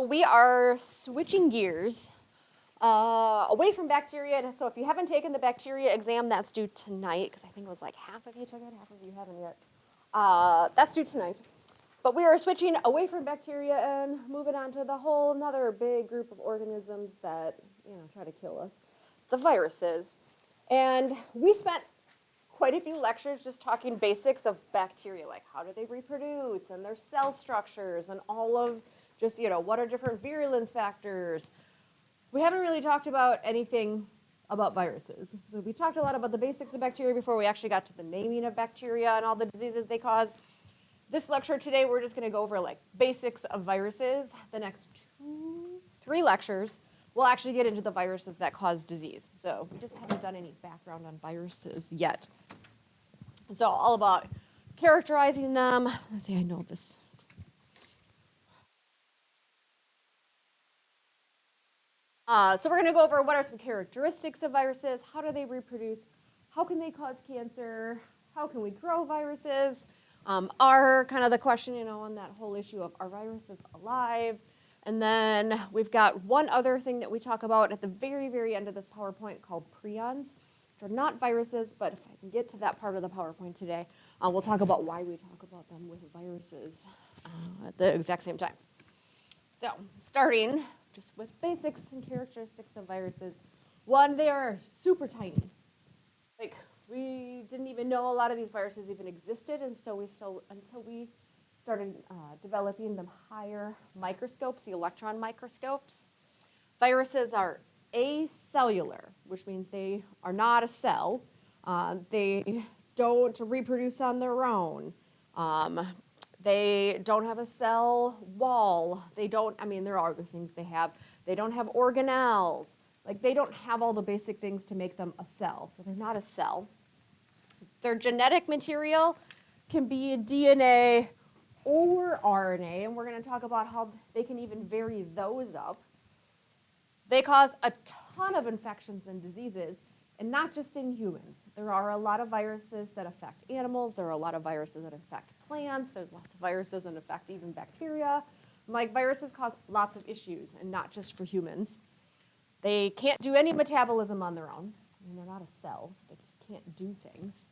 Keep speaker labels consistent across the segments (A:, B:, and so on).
A: We are switching gears away from bacteria. So if you haven't taken the bacteria exam, that's due tonight, because I think it was like half of you took it, half of you haven't yet. That's due tonight. But we are switching away from bacteria and moving on to the whole another big group of organisms that, try to kill us, the viruses. And we spent quite a few lectures just talking basics of bacteria, like how do they reproduce and their cell structures and all of just, what are different virulence factors. We haven't really talked about anything about viruses. So we talked a lot about the basics of bacteria before we actually got to the naming of bacteria and all the diseases they cause. This lecture today, we're just going to go over like basics of viruses. The next 3 lectures, we'll actually get into the viruses that cause disease. So we just haven't done any background on viruses yet. So all about characterizing them. Let's see, I know this. So we're going to go over what are some characteristics of viruses, how do they reproduce, how can they cause cancer, how can we grow viruses, are kind of the question, on that whole issue of are viruses alive? And then we've got one other thing that we talk about at the very, very end of this PowerPoint called prions, which are not viruses, but if I can get to that part of the PowerPoint today, we'll talk about why we talk about them with viruses at the exact same time. So starting just with basics and characteristics of viruses. One, they are super tiny. Like, we didn't even know a lot of these viruses even existed until we started developing them higher microscopes, the electron microscopes. Viruses are acellular, which means they are not a cell. They don't reproduce on their own. They don't have a cell wall. There are other things they have. They don't have organelles. Like, they don't have all the basic things to make them a cell, so they're not a cell. Their genetic material can be DNA or RNA, and we're going to talk about how they can even vary those up. They cause a ton of infections and diseases, and not just in humans. There are a lot of viruses that affect animals. There are a lot of viruses that affect plants. There's lots of viruses that affect even bacteria. Like, viruses cause lots of issues, and not just for humans. They can't do any metabolism on their own. They're not a cell, so they just can't do things.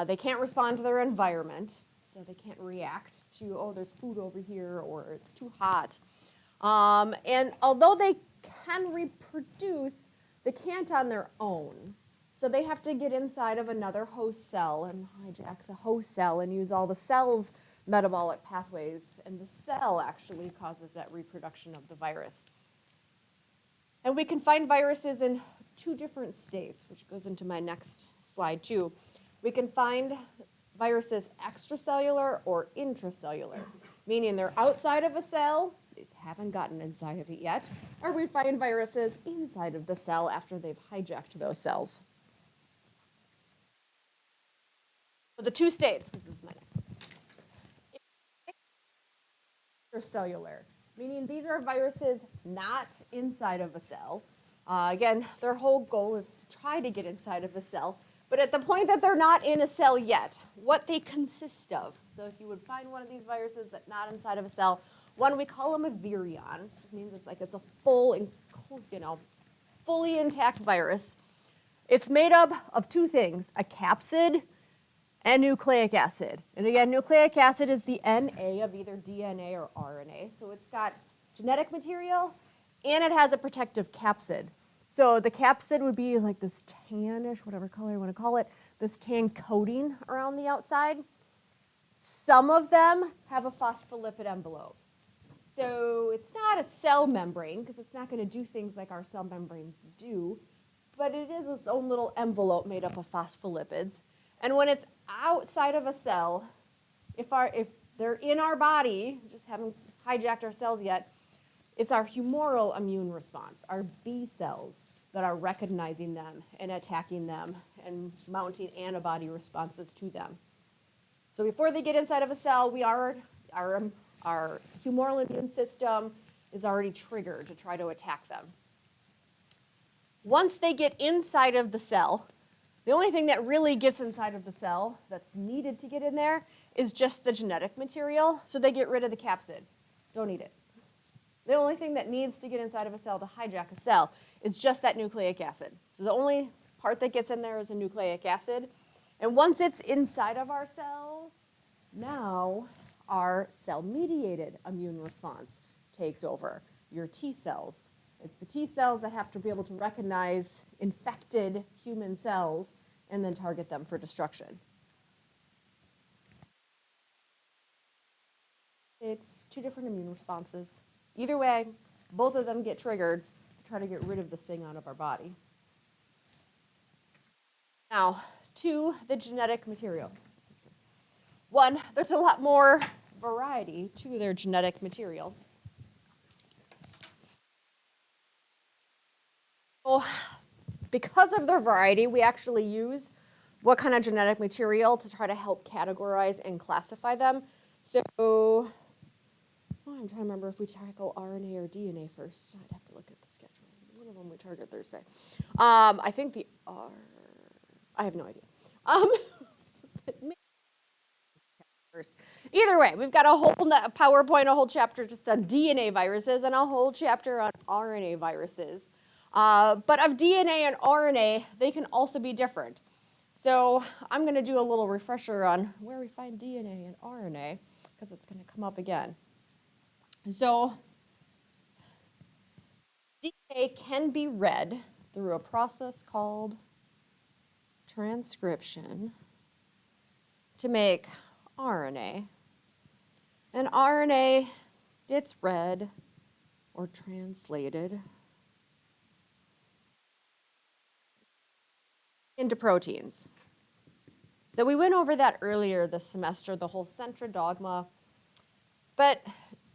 A: They can't respond to their environment, so they can't react to, there's food over here, or it's too hot. And although they can reproduce, they can't on their own. So they have to get inside of another host cell and hijack the host cell and use all the cell's metabolic pathways, and the cell actually causes that reproduction of the virus. And we can find viruses in 2 different states, which goes into my next slide too. We can find viruses extracellular or intracellular, meaning they're outside of a cell, they haven't gotten inside of it yet, or we find viruses inside of the cell after they've hijacked those cells. So the 2 states, this is my next slide. Intracellular, meaning these are viruses not inside of a cell. Again, their whole goal is to try to get inside of a cell, but at the point that they're not in a cell yet, what they consist of. So if you would find one of these viruses that's not inside of a cell, one, we call them a virion, which just means it's a full, fully intact virus. It's made up of 2 things, a capsid and nucleic acid. And again, nucleic acid is the NA of either DNA or RNA. So it's got genetic material and it has a protective capsid. So the capsid would be like this tannish, whatever color you want to call it, this tan coating around the outside. Some of them have a phospholipid envelope. So it's not a cell membrane because it's not going to do things like our cell membranes do, but it is its own little envelope made up of phospholipids. And when it's outside of a cell, if they're in our body, just haven't hijacked our cells yet, it's our humoral immune response, our B cells, that are recognizing them and attacking them and mounting antibody responses to them. So before they get inside of a cell, our humoral immune system is already triggered to try to attack them. Once they get inside of the cell, the only thing that really gets inside of the cell that's needed to get in there is just the genetic material, so they get rid of the capsid. Don't eat it. The only thing that needs to get inside of a cell to hijack a cell is just that nucleic acid. So the only part that gets in there is a nucleic acid. And once it's inside of our cells, now our cell-mediated immune response takes over. Your T cells. It's the T cells that have to be able to recognize infected human cells and then target them for destruction. It's two different immune responses. Either way, both of them get triggered to try to get rid of this thing out of our body. Now, to the genetic material. One, there's a lot more variety to their genetic material. So, because of their variety, we actually use what kind of genetic material to try to help categorize and classify them. So, I'm trying to remember if we tackle RNA or DNA first. I'd have to look at the schedule. One of them we target Thursday. I think the R. I have no idea. First. Either way, we've got a whole PowerPoint, a whole chapter just on DNA viruses, and a whole chapter on RNA viruses. But of DNA and RNA, they can also be different. So I'm going to do a little refresher on where we find DNA and RNA, because it's going to come up again. So DNA can be read through a process called transcription to make RNA. And RNA gets read or translated into proteins. So we went over that earlier this semester, the whole centrodogma. But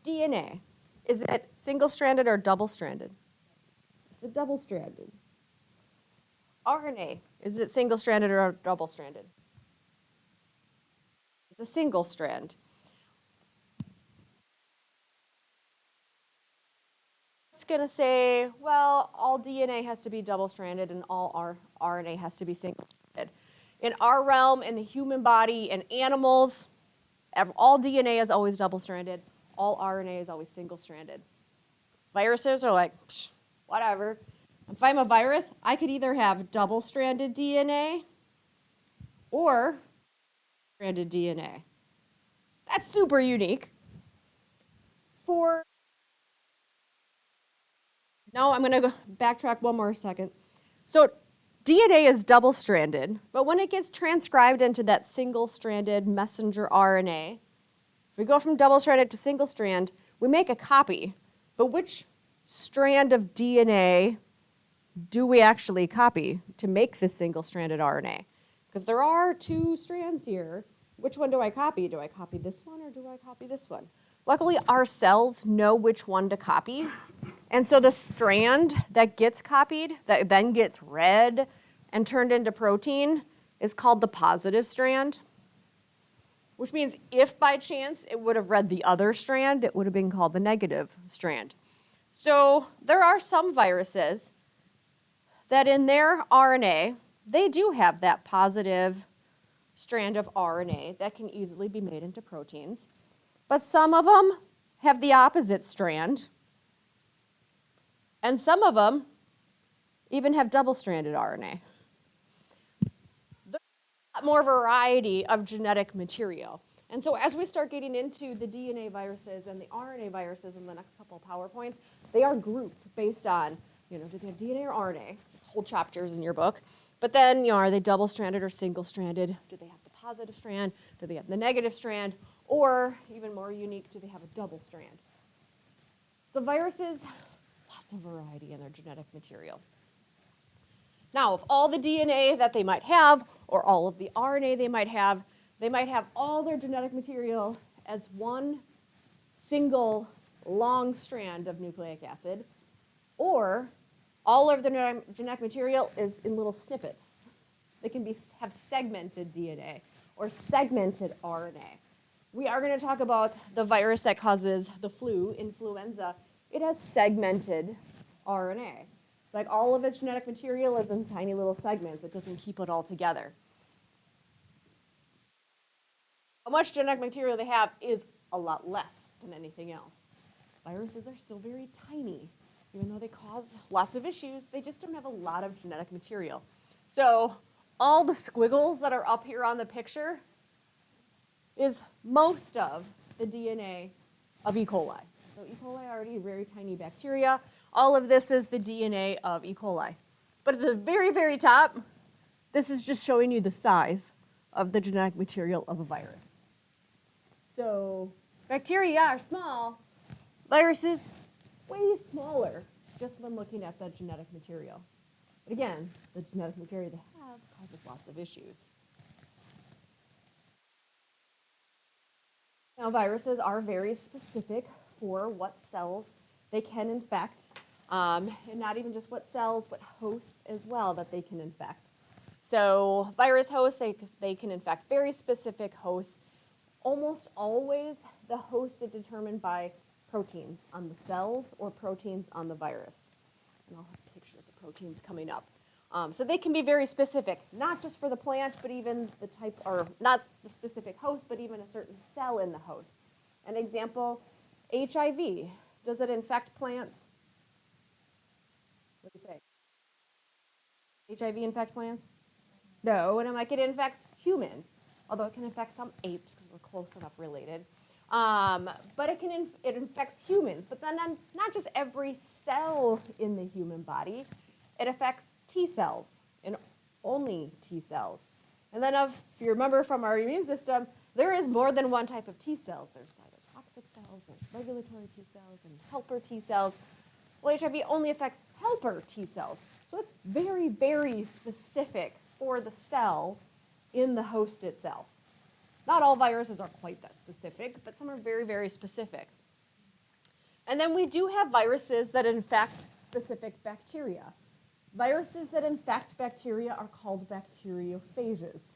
A: DNA, is it single-stranded or double-stranded? It's a double-stranded. RNA, is it single-stranded or double-stranded? It's a single strand. It's going to say, well, all DNA has to be double-stranded and all RNA has to be single-stranded. In our realm, in the human body, and animals, all DNA is always double-stranded. All RNA is always single-stranded. Viruses are like, whatever. If I'm a virus, I could either have double-stranded DNA or stranded DNA. That's super unique. Now I'm going to backtrack one more second. So DNA is double-stranded, but when it gets transcribed into that single-stranded messenger RNA, if we go from double-stranded to single-strand, we make a copy. But which strand of DNA do we actually copy to make this single-stranded RNA? Because there are two strands here. Which one do I copy? Do I copy this one or do I copy this one? Luckily, our cells know which one to copy. And so the strand that gets copied, that then gets read and turned into protein, is called the positive strand. Which means if by chance it would have read the other strand, it would have been called the negative strand. So there are some viruses that in their RNA, they do have that positive strand of RNA that can easily be made into proteins. But some of them have the opposite strand. And some of them even have double-stranded RNA. There's a lot more variety of genetic material. And so as we start getting into the DNA viruses and the RNA viruses in the next couple of PowerPoints, they are grouped based on, do they have DNA or RNA? It's whole chapters in your book. But then, are they double-stranded or single-stranded? Do they have the positive strand? Do they have the negative strand? Or, even more unique, do they have a double strand? So viruses, lots of variety in their genetic material. Now, of all the DNA that they might have, or all of the RNA they might have all their genetic material as one single long strand of nucleic acid, or all of their genetic material is in little snippets. They can have segmented DNA or segmented RNA. We are going to talk about the virus that causes the flu, influenza. It has segmented RNA. It's like all of its genetic material is in tiny little segments. It doesn't keep it all together. How much genetic material they have is a lot less than anything else. viruses are still very tiny. Even though they cause lots of issues, they just don't have a lot of genetic material. So all the squiggles that are up here on the picture is most of the DNA of E. coli. So E. coli are already very tiny bacteria. All of this is the DNA of E. coli. But at the very, very top, this is just showing you the size of the genetic material of a virus. So bacteria are small, viruses way smaller, just when looking at the genetic material. But again, the genetic material they have causes lots of issues. Now, viruses are very specific for what cells they can infect, and not even just what cells, but hosts as well that they can infect. So virus hosts, they can infect very specific hosts. Almost always the host is determined by proteins on the cells or proteins on the virus. And I'll have pictures of proteins coming up. So they can be very specific, not just for the plant, but even the type, or not the specific host, but even a certain cell in the host. An example, HIV. Does it infect plants? What do you think? HIV infect plants? No, and I'm like, it infects humans, although it can infect some apes because we're close enough related. But it infects humans, but then not just every cell in the human body. It affects T cells, and only T cells. And then if you remember from our immune system, there is more than one type of T cells. There's cytotoxic cells, there's regulatory T cells, and helper T cells. Well, HIV only affects helper T cells. So it's very, very specific for the cell in the host itself. Not all viruses are quite that specific, but some are very, very specific. And then we do have viruses that infect specific bacteria. Viruses that infect bacteria are called bacteriophages.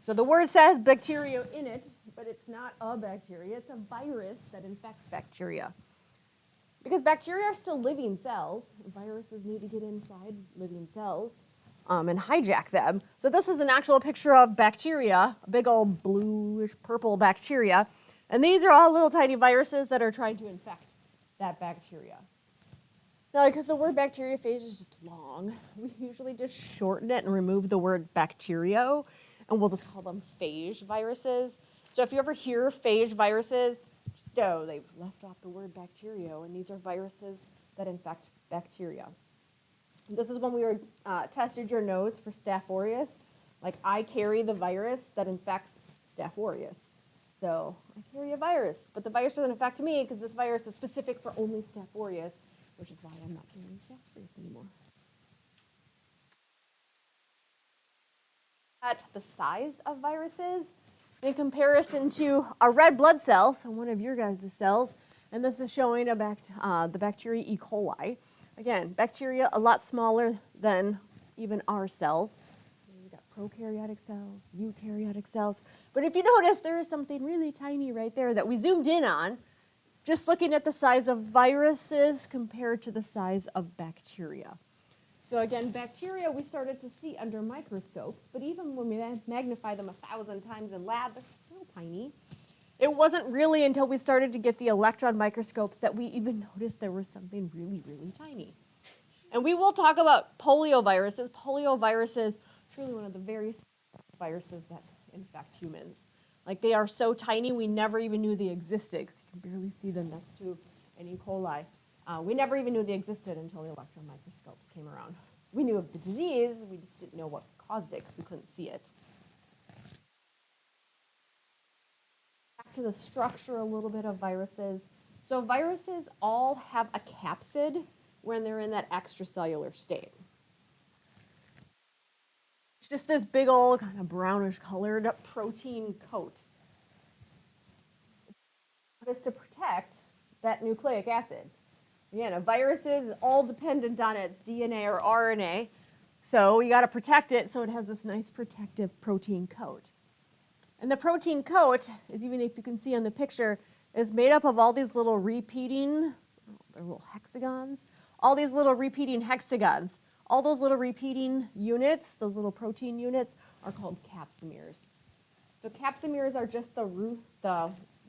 A: So the word says bacteria in it, but it's not a bacteria. It's a virus that infects bacteria. Because bacteria are still living cells, viruses need to get inside living cells and hijack them. So this is an actual picture of bacteria, a big old bluish purple bacteria. And these are all little tiny viruses that are trying to infect that bacteria. Now, because the word bacteriophage is just long, we usually just shorten it and remove the word bacterio, and we'll just call them phage viruses. So if you ever hear phage viruses, just know they've left off the word bacterio, and these are viruses that infect bacteria. This is when we were tested your nose for Staph aureus. Like, I carry the virus that infects Staph aureus. So I carry a virus, but the virus doesn't affect me because this virus is specific for only Staph aureus, which is why I'm not carrying Staph aureus anymore. At the size of viruses in comparison to a red blood cell, so one of your guys' cells, and this is showing the bacteria E. coli. Again, bacteria a lot smaller than even our cells. We've got prokaryotic cells, eukaryotic cells. But if you notice, there is something really tiny right there that we zoomed in on, just looking at the size of viruses compared to the size of bacteria. So again, bacteria we started to see under microscopes, but even when we magnify them 1,000 times in lab, they're still tiny. It wasn't really until we started to get the electron microscopes that we even noticed there was something really, really tiny. And we will talk about polioviruses. Polioviruses, truly one of the very viruses that infect humans. Like, they are so tiny, we never even knew they existed, because you can barely see them next to an E. coli. We never even knew they existed until the electron microscopes came around. We knew of the disease, we just didn't know what caused it because we couldn't see it. Back to the structure a little bit of viruses. So viruses all have a capsid when they're in that extracellular state. It's just this big old kind of brownish colored protein coat. It is to protect that nucleic acid. Again, a virus is all dependent on its DNA or RNA, so you got to protect it so it has this nice protective protein coat. And the protein coat, as even if you can see on the picture, is made up of all these little repeating, they're little hexagons, all these little repeating hexagons. All those little repeating units, those little protein units, are called capsomeres. So capsomeres are just the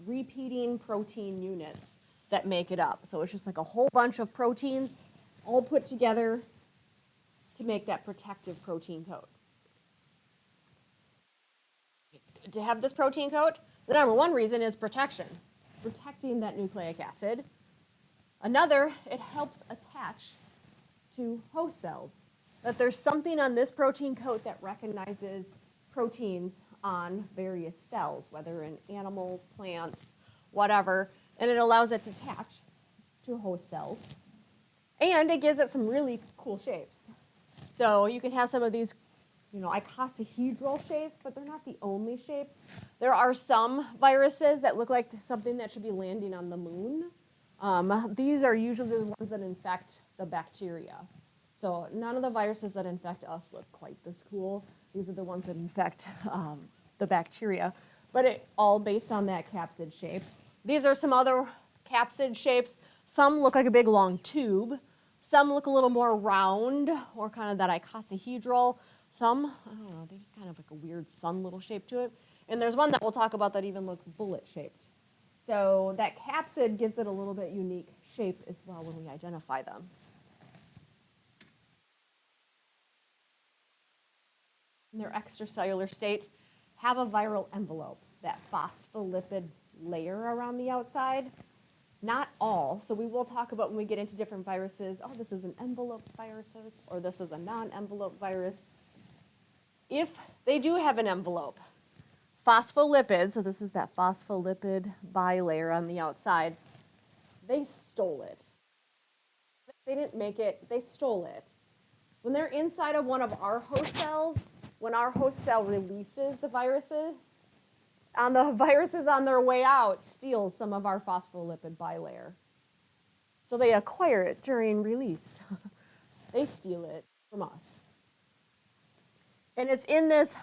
A: repeating protein units. that make it up. So it's just like a whole bunch of proteins all put together to make that protective protein coat. It's good to have this protein coat. The number one reason is protection. It's protecting that nucleic acid. Another, it helps attach to host cells. That there's something on this protein coat that recognizes proteins on various cells, whether in animals, plants, whatever, and it allows it to attach to host cells. And it gives it some really cool shapes. So you can have some of these, icosahedral shapes, but they're not the only shapes. There are some viruses that look like something that should be landing on the moon. These are usually the ones that infect the bacteria. So none of the viruses that infect us look quite this cool. These are the ones that infect the bacteria, but it all based on that capsid shape. These are some other capsid shapes. Some look like a big long tube. Some look a little more round or kind of that icosahedral. Some, I don't know, they just kind of like a weird sun little shape to it. And there's one that we'll talk about that even looks bullet shaped. So that capsid gives it a little bit unique shape as well when we identify them. In their extracellular state, have a viral envelope, that phospholipid layer around the outside. Not all, so we will talk about when we get into different viruses, oh, this is an envelope virus, or this is a non-envelope virus. If they do have an envelope, phospholipid, so this is that phospholipid bilayer on the outside, they stole it. They didn't make it, they stole it. When they're inside of one of our host cells, when our host cell releases the viruses on their way out, steals some of our phospholipid bilayer. So they acquire it during release. They steal it from us. And it's in this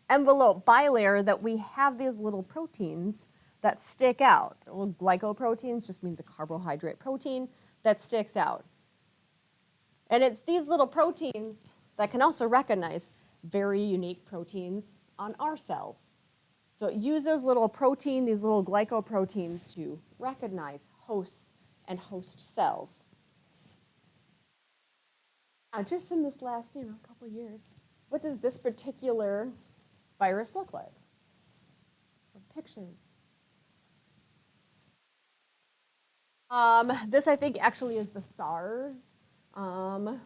A: envelope bilayer that we have these little proteins that stick out. Little glycoproteins just means a carbohydrate protein that sticks out. And it's these little proteins that can also recognize very unique proteins on our cells. So it uses those little these little glycoproteins to recognize hosts and host cells. Now, just in this last, couple of years, what does this particular virus look like? Pictures. This, I think, actually is the SARS,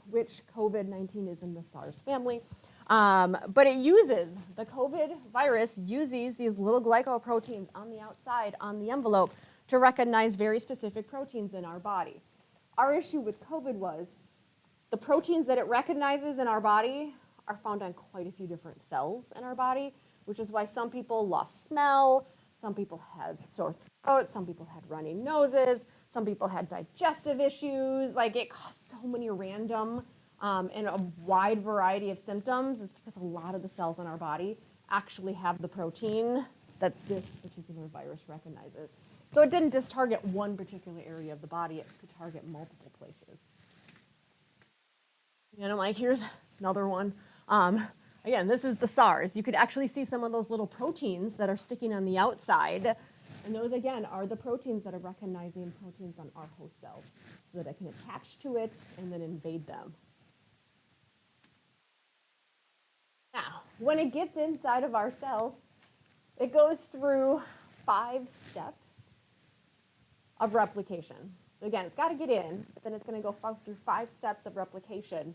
A: which COVID-19 is in the SARS family. But the COVID virus uses these little glycoproteins on the outside, on the envelope, to recognize very specific proteins in our body. Our issue with COVID was the proteins that it recognizes in our body are found on quite a few different cells in our body, which is why some people lost smell, some people had sore throat, some people had runny noses, some people had digestive issues. Like, it caused so many random and a wide variety of symptoms. Is because a lot of the cells in our body actually have the protein that this particular virus recognizes. So it didn't just target one particular area of the body, it could target multiple places. Here's another one. Again, this is the SARS. You could actually see some of those little proteins that are sticking on the outside. And those, again, are the proteins that are recognizing proteins on our host cells so that it can attach to it and then invade them. Now, when it gets inside of our cells, it goes through 5 steps of replication. So again, it's got to get in, but then it's going to go through 5 steps of replication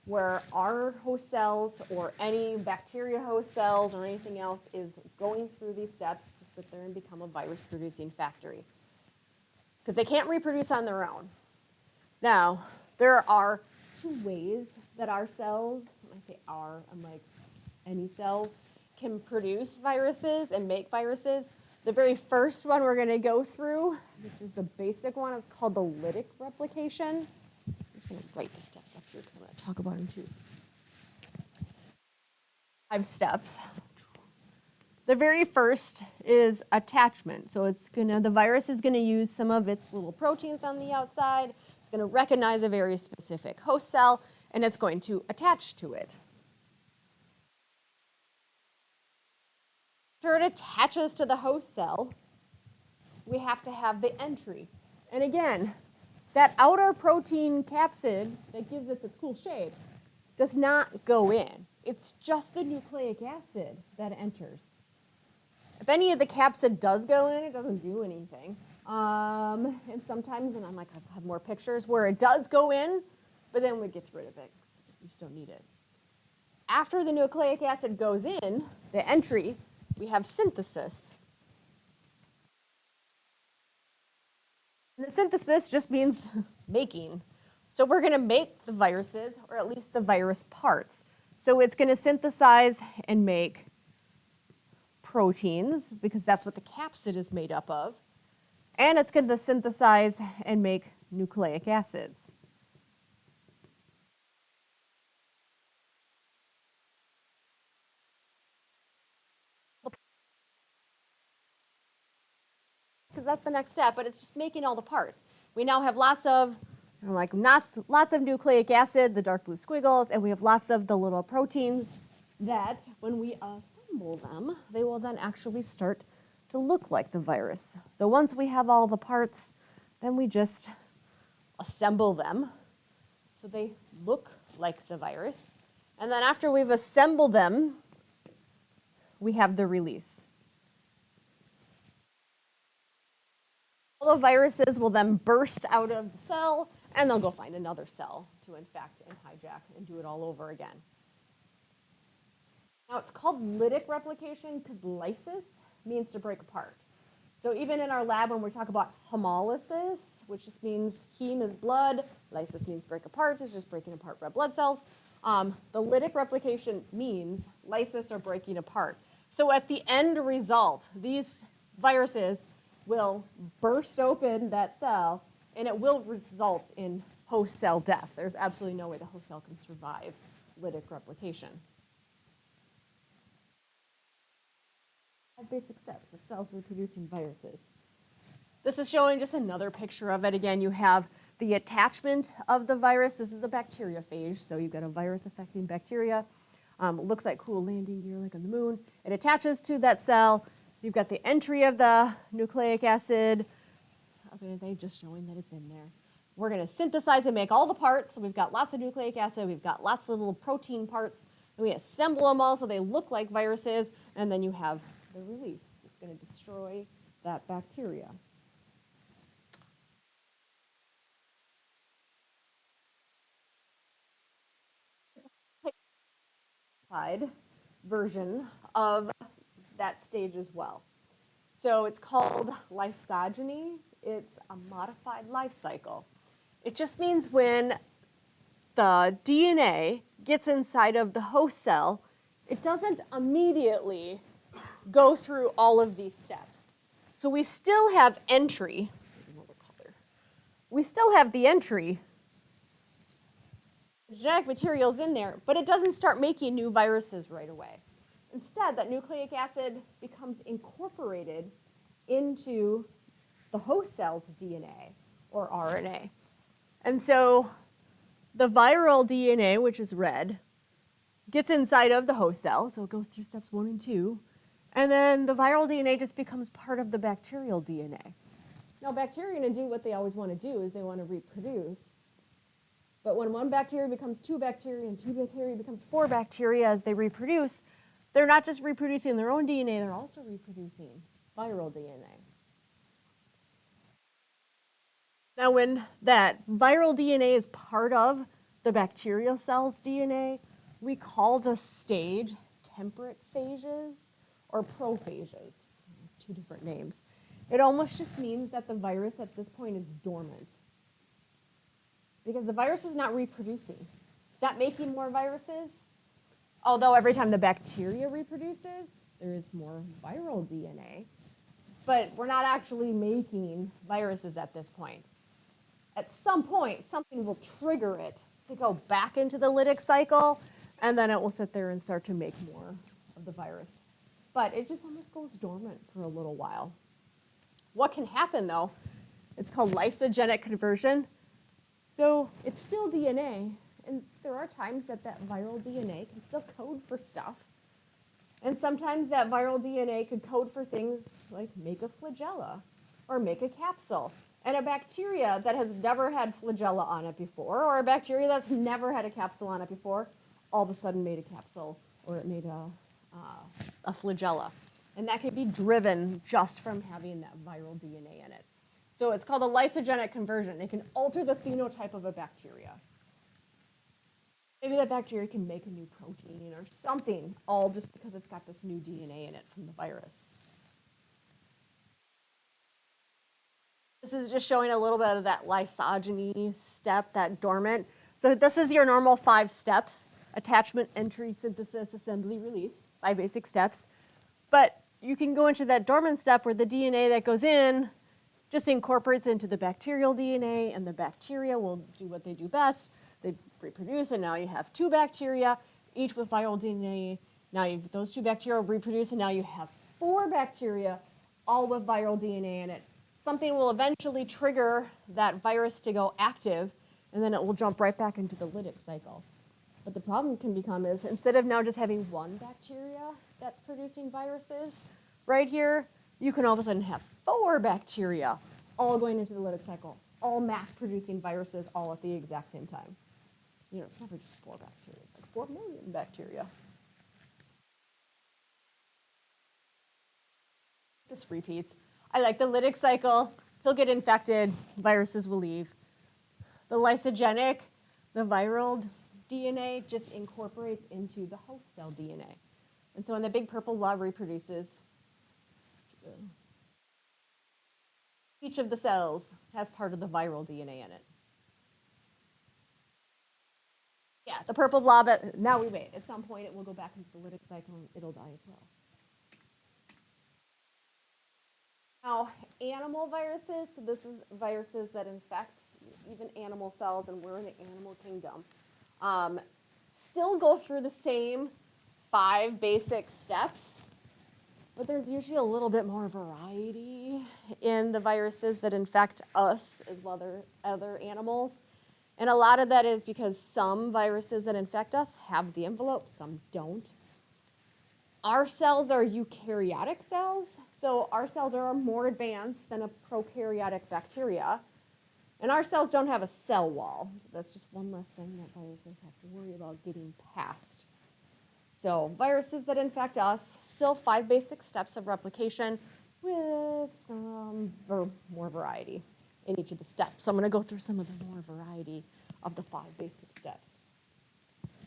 A: where our host cells or any bacteria host cells or anything else is going through these steps to sit there and become a virus-producing factory. Because they can't reproduce on their own. Now, there are 2 ways that our cells, when I say our, I'm like any cells, can produce viruses and make viruses. The very first one we're going to go through, which is the basic one, is called the lytic replication. I'm just going to write the steps up here because I'm going to talk about them too. 5 steps. The very first is attachment. So the virus is going to use some of its little proteins on the outside. It's going to recognize a very specific host cell, and it's going to attach to it. After it attaches to the host cell, we have to have the entry. And again, that outer protein capsid that gives it its cool shape does not go in. It's just the nucleic acid that enters. If any of the capsid does go in, it doesn't do anything. And sometimes, and I have more pictures where it does go in, but then it gets rid of it because you just don't need it. After the nucleic acid goes in, the entry, we have synthesis. And the synthesis just means making. So we're going to make the viruses, or at least the virus parts. So it's going to synthesize and make proteins, because that's what the capsid is made up of. And it's going to synthesize and make nucleic acids. Because that's the next step, but it's just making all the parts. We now have lots of nucleic acid, the dark blue squiggles, and we have lots of the little proteins that when we assemble them, they will then actually start to look like the virus. So once we have all the parts, then we just assemble them so they look like the virus. And then after we've assembled them, we have the release. All the viruses will then burst out of the cell, and they'll go find another cell to infect and hijack and do it all over again. Now, it's called lytic replication because lysis means to break apart. So even in our lab, when we talk about hemolysis, which just means heme is blood, lysis means break apart, it's just breaking apart red blood cells. The lytic replication means lysis or breaking apart. So at the end result, these viruses will burst open that cell, and it will result in host cell death. There's absolutely no way the host cell can survive lytic replication. Basic steps of cells reproducing viruses. This is showing just another picture of it. Again, you have the attachment of the virus. This is the bacteriophage, so you've got a virus affecting bacteria. It looks like cool landing gear like on the moon. It attaches to that cell. You've got the entry of the nucleic acid. I was going to say, just showing that it's in there. We're going to synthesize and make all the parts. So we've got lots of nucleic acid. We've got lots of little protein parts. And we assemble them all so they look like viruses. And then you have the release. It's going to destroy that bacteria. Version of that stage as well. So it's called lysogeny. It's a modified life cycle. It just means when the DNA gets inside of the host cell, it doesn't immediately go through all of these steps. So we still have entry. We still have the entry. The genetic material's in there, but it doesn't start making new viruses right away. Instead, that nucleic acid becomes incorporated into the host cell's DNA or RNA. And so the viral DNA, which is red, gets inside of the host cell, so it goes through steps 1 and 2, and then the viral DNA just becomes part of the bacterial DNA. Now, bacteria are going to do what they always want to do, is they want to reproduce. But when one bacteria becomes 2 bacteria and 2 bacteria becomes 4 bacteria as they reproduce, they're not just reproducing their own DNA, they're also reproducing viral DNA. Now, when that viral DNA is part of the bacterial cell's DNA, we call the stage temperate phages or prophages, 2 different names. It almost just means that the virus at this point is dormant, because the virus is not reproducing. It's not making more viruses, although every time the bacteria reproduces, there is more viral DNA. But we're not actually making viruses at this point. At some point, something will trigger it to go back into the lytic cycle, and then it will sit there and start to make more of the virus. But it just almost goes dormant for a little while. What can happen, though? It's called lysogenic conversion. So it's still DNA, and there are times that that viral DNA can still code for stuff. And sometimes that viral DNA could code for things like make a flagella or make a capsule. And a bacteria that has never had flagella on it before, or a bacteria that's never had a capsule on it before, all of a sudden made a capsule, or it made a flagella. And that could be driven just from having that viral DNA in it. So it's called a lysogenic conversion. It can alter the phenotype of a bacteria. Maybe that bacteria can make a new protein or something, all just because it's got this new DNA in it from the virus. This is just showing a little bit of that lysogeny step, that dormant. So this is your normal 5 steps: attachment, entry, synthesis, assembly, release, 5 basic steps. But you can go into that dormant step where the DNA that goes in just incorporates into the bacterial DNA, and the bacteria will do what they do best. They reproduce, and now you have 2 bacteria, each with viral DNA. Now those 2 bacteria reproduce, and now you have 4 bacteria, all with viral DNA in it. Something will eventually trigger that virus to go active, and then it will jump right back into the lytic cycle. But the problem can become is, instead of now just having 1 bacteria that's producing viruses right here, you can all of a sudden have 4 bacteria all going into the lytic cycle, all mass producing viruses all at the exact same time. You know, it's never just 4 bacteria, it's like 4 million bacteria. This repeats. I like the lytic cycle. He'll get infected, viruses will leave. The lysogenic, the viral DNA just incorporates into the host cell DNA. And so when the big purple blob reproduces, each of the cells has part of the viral DNA in it. Yeah, the purple blob, now we wait. At some point it will go back into the lytic cycle and it'll die as well. Now, animal viruses, so this is viruses that infect even animal cells, and we're in the animal kingdom, still go through the same 5 basic steps, but there's usually a little bit more variety in the viruses that infect us as well as other animals. And a lot of that is because some viruses that infect us have the envelope, some don't. Our cells are eukaryotic cells, so our cells are more advanced than a prokaryotic bacteria. And our cells don't have a cell wall. So that's just one less thing that viruses have to worry about getting past. So viruses that infect us, still 5 basic steps of replication with some more variety in each of the steps. So I'm going to go through some of the more variety of the 5 basic steps.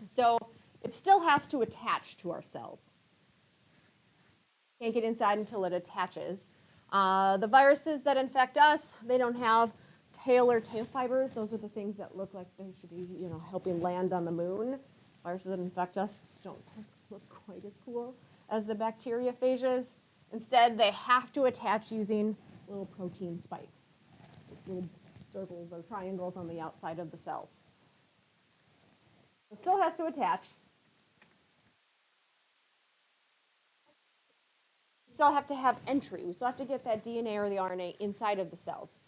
A: So it still has to attach to our cells. Can't get inside until it attaches. The viruses that infect us, they don't have tail or tail fibers. Those are the things that look like they should be, helping land on the moon. Viruses that infect us just don't look quite as cool as the bacteriophages. Instead, they have to attach using little protein spikes, these little circles or triangles on the outside of the cells. It still has to attach. We still have to have entry. We still have to get that DNA or the RNA inside of the cells.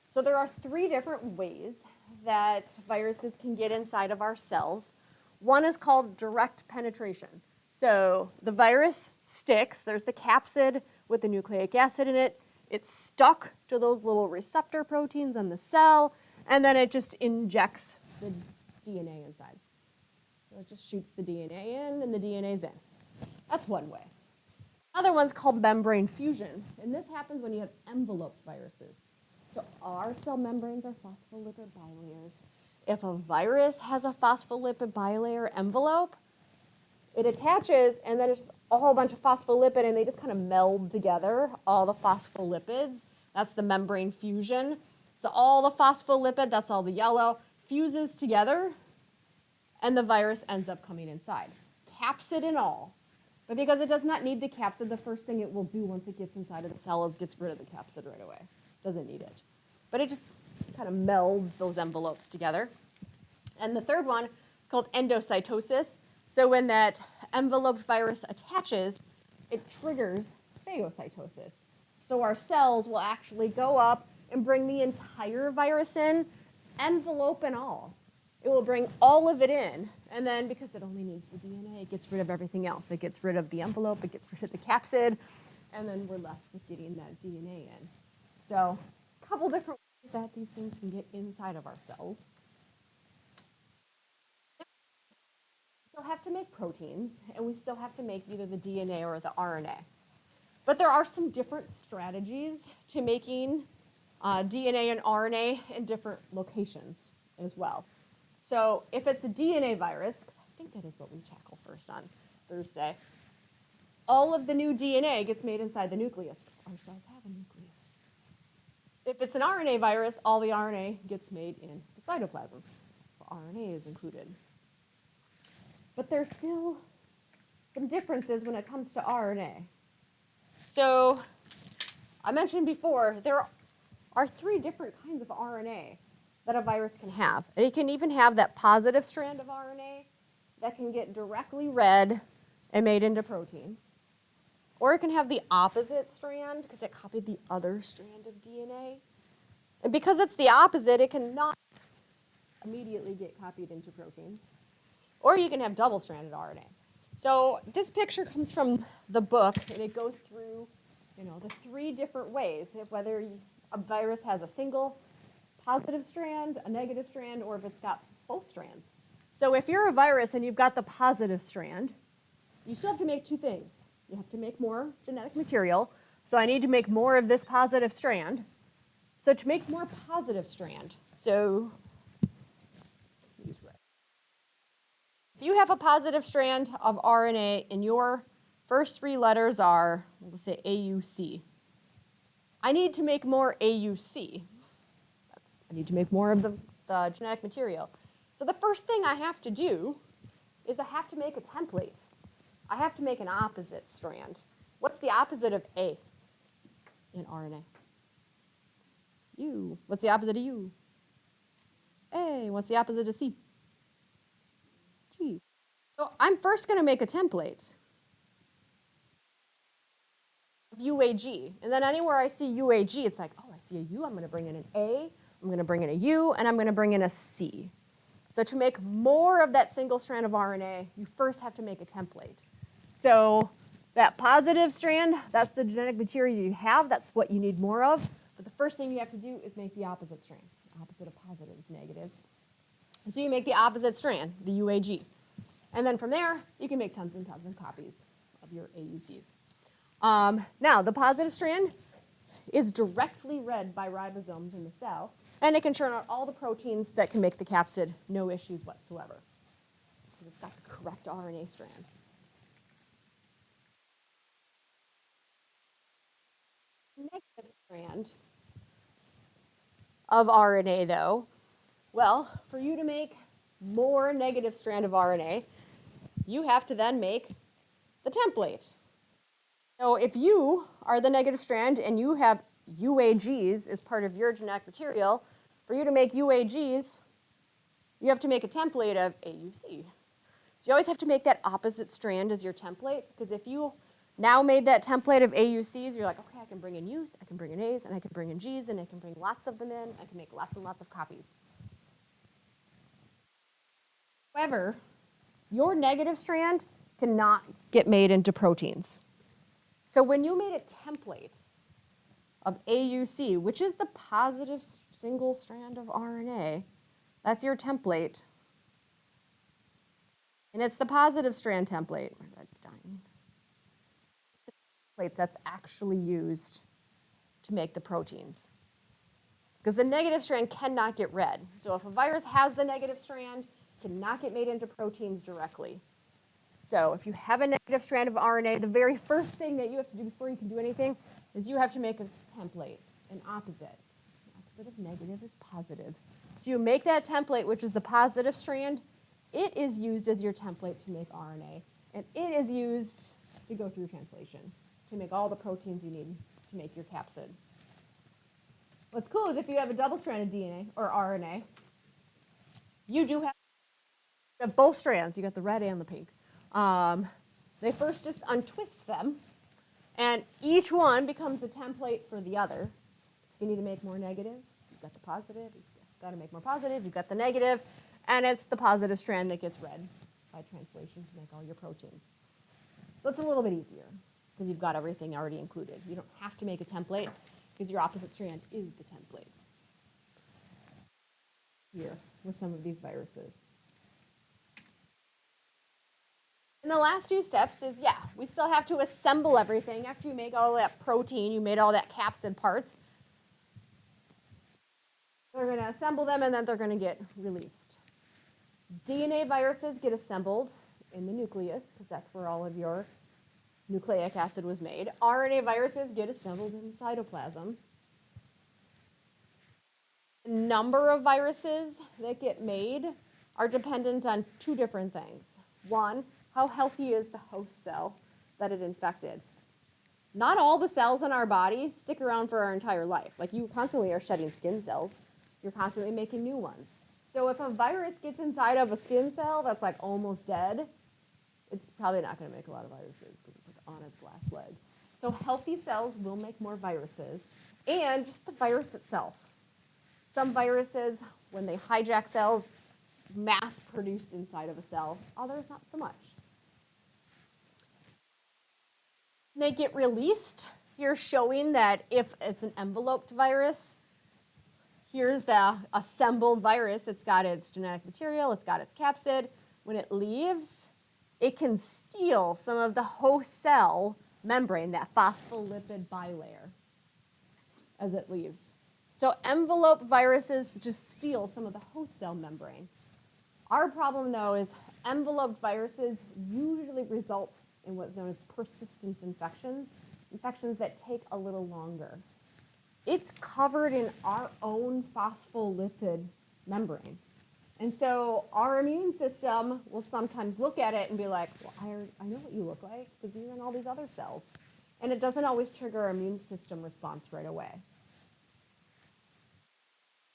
A: So there are 3 different ways that viruses can get inside of our cells. One is called direct penetration. So the virus sticks. There's the capsid with the nucleic acid in it. It's stuck to those little receptor proteins on the cell, and then it just injects the DNA inside. So it just shoots the DNA in, and the DNA's in. That's one way. Another one's called membrane fusion, and this happens when you have enveloped viruses. So our cell membranes are phospholipid bilayers. If a virus has a phospholipid bilayer envelope, it attaches, and then it's just a whole bunch of phospholipid, and they just kind of meld together, all the phospholipids. That's the membrane fusion. So all the phospholipid, that's all the yellow, fuses together, and the virus ends up coming inside. Capsid and all. But because it does not need the capsid, the first thing it will do once it gets inside of the cell is gets rid of the capsid right away. Doesn't need it. But it just kind of melds those envelopes together. And the third one is called endocytosis. So when that enveloped virus attaches, it triggers phagocytosis. So our cells will actually go up and bring the entire virus in, envelope and all. It will bring all of it in, and then because it only needs the DNA, it gets rid of everything else. It gets rid of the envelope, it gets rid of the capsid, and then we're left with getting that DNA in. So a couple different ways that these things can get inside of our cells. We still have to make proteins, and we still have to make either the DNA or the RNA. But there are some different strategies to making DNA and RNA in different locations as well. So if it's a DNA virus, because I think that is what we tackle first on Thursday, all of the new DNA gets made inside the nucleus, because our cells have a nucleus. If it's an RNA virus, all the RNA gets made in the cytoplasm. So RNA is included. But there's still some differences when it comes to RNA. So I mentioned before, there are 3 different kinds of RNA that a virus can have. And it can even have that positive strand of RNA that can get directly read and made into proteins. Or it can have the opposite strand because it copied the other strand of DNA. And because it's the opposite, it cannot immediately get copied into proteins. Or you can have double-stranded RNA. So this picture comes from the book, and it goes through, the 3 different ways, whether a virus has a single positive strand, a negative strand, or if it's got both strands. So if you're a virus and you've got the positive strand, you still have to make 2 things. You have to make more genetic material. So I need to make more of this positive strand. So to make more positive strand, use red. If you have a positive strand of RNA and your first 3 letters are, let's say AUC, I need to make more AUC. I need to make more of the genetic material. So the first thing I have to do is I have to make a template. I have to make an opposite strand. What's the opposite of A in RNA? U. What's the opposite of U? A. What's the opposite of C? G. So I'm first going to make a template of UAG. And then anywhere I see UAG, it's like, oh, I see a U, I'm going to bring in an A, I'm going to bring in a U, and I'm going to bring in a C. So to make more of that single strand of RNA, you first have to make a template. So that positive strand, that's the genetic material you have. That's what you need more of. But the first thing you have to do is make the opposite strand. The opposite of positive is negative. So you make the opposite strand, the UAG. And then from there, you can make tons and tons of copies of your AUCs. Now, the positive strand is directly read by ribosomes in the cell, and it can churn out all the proteins that can make the capsid, no issues whatsoever, because it's got the correct RNA strand. Negative strand of RNA, though, well, for you to make more negative strand of RNA, you have to then make the template. So if you are the negative strand and you have UAGs as part of your genetic material, for you to make UAGs, you have to make a template of AUC. So you always have to make that opposite strand as your template, because if you now made that template of AUCs, you're like, okay, I can bring in U's, I can bring in A's, and I can bring in G's, and I can bring lots of them in. I can make lots and lots of copies. However, your negative strand cannot get made into proteins. So when you made a template of AUC, which is the positive single strand of RNA, that's your template. And it's the positive strand template. My red's dying. It's the template that's actually used to make the proteins. Because the negative strand cannot get read. So if a virus has the negative strand, it cannot get made into proteins directly. So if you have a negative strand of RNA, the very first thing that you have to do before you can do anything is you have to make a template, an opposite. The opposite of negative is positive. So you make that template, which is the positive strand. It is used as your template to make RNA, and it is used to go through translation, to make all the proteins you need to make your capsid. What's cool is if you have a double-stranded DNA or RNA, you do have both strands. You got the red and the pink. They first just untwist them, and each one becomes the template for the other. So if you need to make more negative, you've got the positive. You've got to make more positive. You've got the negative, and it's the positive strand that gets read by translation to make all your proteins. So it's a little bit easier because you've got everything already included. You don't have to make a template. because your opposite strand is the template. Here with some of these viruses. And the last few steps is, yeah, we still have to assemble everything. After you make all that protein, you made all that capsid parts, they're going to assemble them and then they're going to get released. DNA viruses get assembled in the nucleus because that's where all of your nucleic acid was made. RNA viruses get assembled in the cytoplasm. The number of viruses that get made are dependent on two different things. One, how healthy is the host cell that it infected? Not all the cells in our body stick around for our entire life. Like, you constantly are shedding skin cells. You're constantly making new ones. So if a virus gets inside of a skin cell that's like almost dead, it's probably not going to make a lot of viruses because it's like on its last leg. So healthy cells will make more viruses, and just the virus itself. Some viruses, when they hijack cells, mass produce inside of a cell. Others, not so much. They get released. Here showing that if it's an enveloped virus, here's the assembled virus. It's got its genetic material, it's got its capsid. When it leaves, it can steal some of the host cell membrane, that phospholipid bilayer, as it leaves. So envelope viruses just steal some of the host cell membrane. Our problem, though, is enveloped viruses usually result in what's known as persistent infections, infections that take a little longer. It's covered in our own phospholipid membrane. And so our immune system will sometimes look at it and be like, well, I know what you look like because you're in all these other cells. And it doesn't always trigger our immune system response right away.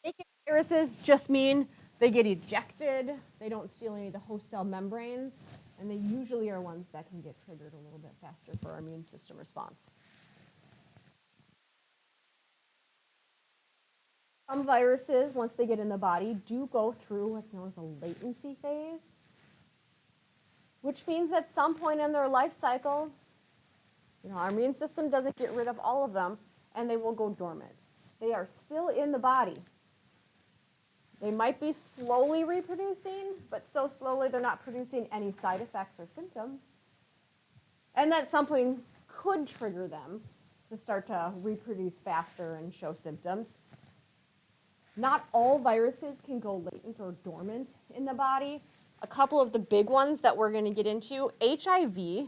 A: Naked viruses just mean they get ejected, they don't steal any of the host cell membranes, and they usually are ones that can get triggered a little bit faster for our immune system response. Some viruses, once they get in the body, do go through what's known as a latency phase, which means at some point in their life cycle, our immune system doesn't get rid of all of them, and they will go dormant. They are still in the body. They might be slowly reproducing, but so slowly they're not producing any side effects or symptoms. And at some point could trigger them to start to reproduce faster and show symptoms. Not all viruses can go latent or dormant in the body. A couple of the big ones that we're going to get into, HIV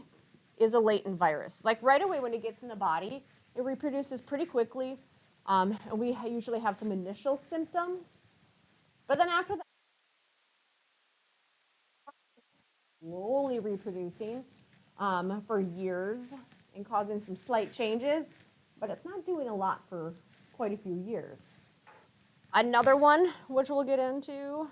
A: is a latent virus. Like right away when it gets in the body, it reproduces pretty quickly, and we usually have some initial symptoms. But then after that, slowly reproducing for years and causing some slight changes, but it's not doing a lot for quite a few years. Another one, which we'll get into,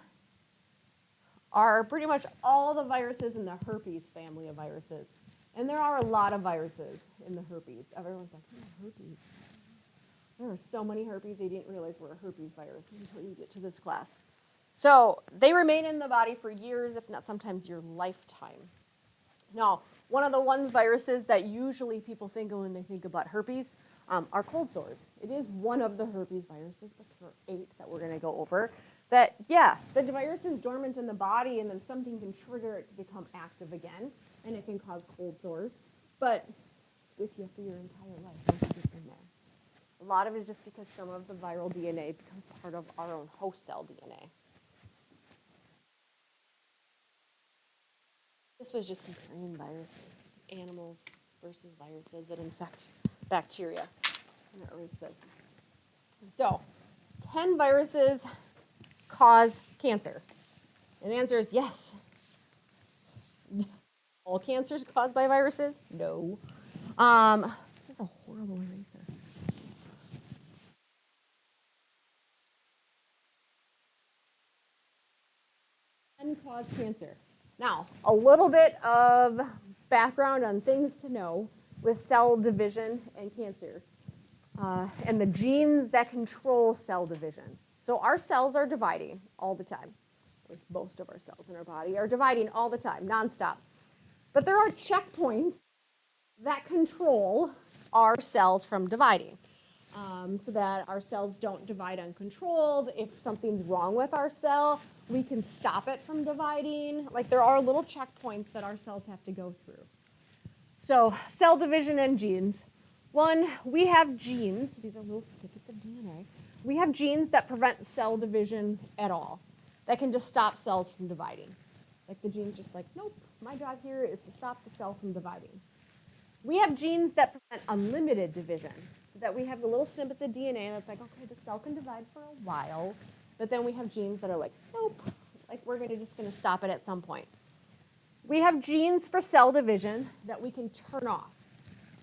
A: are pretty much all the viruses in the herpes family of viruses. And there are a lot of viruses in the herpes. Everyone's like, oh, herpes. There are so many herpes, they didn't realize we're a herpes virus until you get to this class. So they remain in the body for years, if not sometimes your lifetime. Now, one of the viruses that usually people think of when they think about herpes are cold sores. It is one of the herpes viruses, but there are 8 that we're going to go over. That, yeah, the virus is dormant in the body, and then something can trigger it to become active again, and it can cause cold sores. But it's with you for your entire life once it gets in there. A lot of it is just because some of the viral DNA becomes part of our own host cell DNA. This was just comparing viruses, animals versus viruses that infect bacteria. I'm going to erase this. So, can viruses cause cancer? And the answer is yes. All cancers caused by viruses? No. This is a horrible eraser. Can cause cancer. Now, a little bit of background on things to know with cell division and cancer, and the genes that control cell division. So our cells are dividing all the time. At least most of our cells in our body are dividing all the time, nonstop. But there are checkpoints that control our cells from dividing. so that our cells don't divide uncontrolled. If something's wrong with our cell, we can stop it from dividing. Like there are little checkpoints that our cells have to go through. So cell division and genes. One, we have genes. These are little snippets of DNA. We have genes that prevent cell division at all. That can just stop cells from dividing. Like the gene's just like, nope, my job here is to stop the cell from dividing. We have genes that prevent unlimited division. So that we have the little snippets of DNA that's like, okay, the cell can divide for a while. But then we have genes that are like, nope, like we're just going to stop it at some point. We have genes for cell division that we can turn off.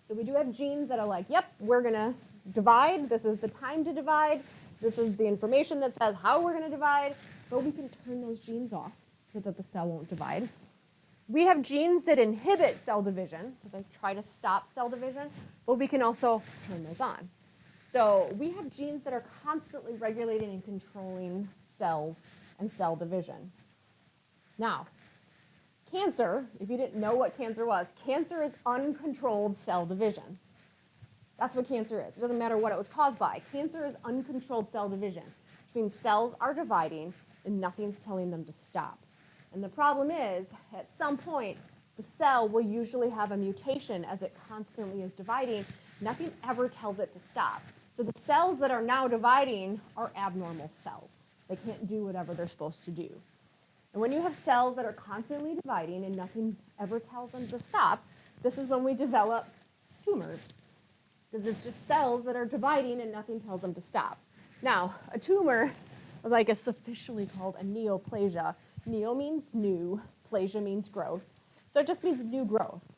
A: So we do have genes that are like, yep, we're going to divide. This is the time to divide. This is the information that says how we're going to divide. But we can turn those genes off so that the cell won't divide. We have genes that inhibit cell division, so they try to stop cell division, but we can also turn those on. So we have genes that are constantly regulating and controlling cells and cell division. Now, cancer, if you didn't know what cancer is uncontrolled cell division. That's what cancer is. It doesn't matter what it was caused by. Cancer is uncontrolled cell division, which means cells are dividing and nothing's telling them to stop. And the problem is, at some point, the cell will usually have a mutation as it constantly is dividing. Nothing ever tells it to stop. So the cells that are now dividing are abnormal cells. They can't do whatever they're supposed to do. And when you have cells that are constantly dividing and nothing ever tells them to stop, this is when we develop tumors. Because it's just cells that are dividing and nothing tells them to stop. Now, a tumor, like it's officially called a neoplasia. Neo means new, plasia means growth. So it just means new growth.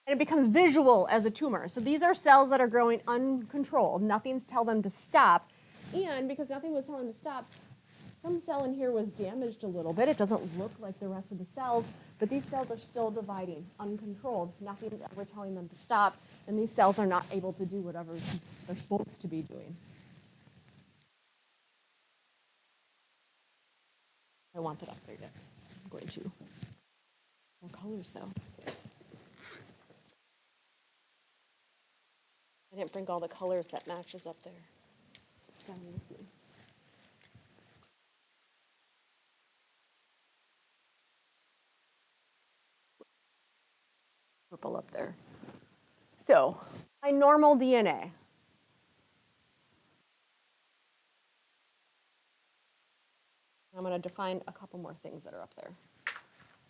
A: And it becomes visual as a tumor. So these are cells that are growing uncontrolled. Nothing's telling them to stop. And because nothing was telling them to stop, some cell in here was damaged a little bit. It doesn't look like the rest of the cells, but these cells are still dividing, uncontrolled. Nothing's ever telling them to stop, and these cells are not able to do whatever they're supposed to be doing. I don't want that up there yet. I'm going to. More colors, though. I didn't bring all the colors that matches up there. Down with me. Purple up there. So, my normal DNA. I'm going to define a couple more things that are up there.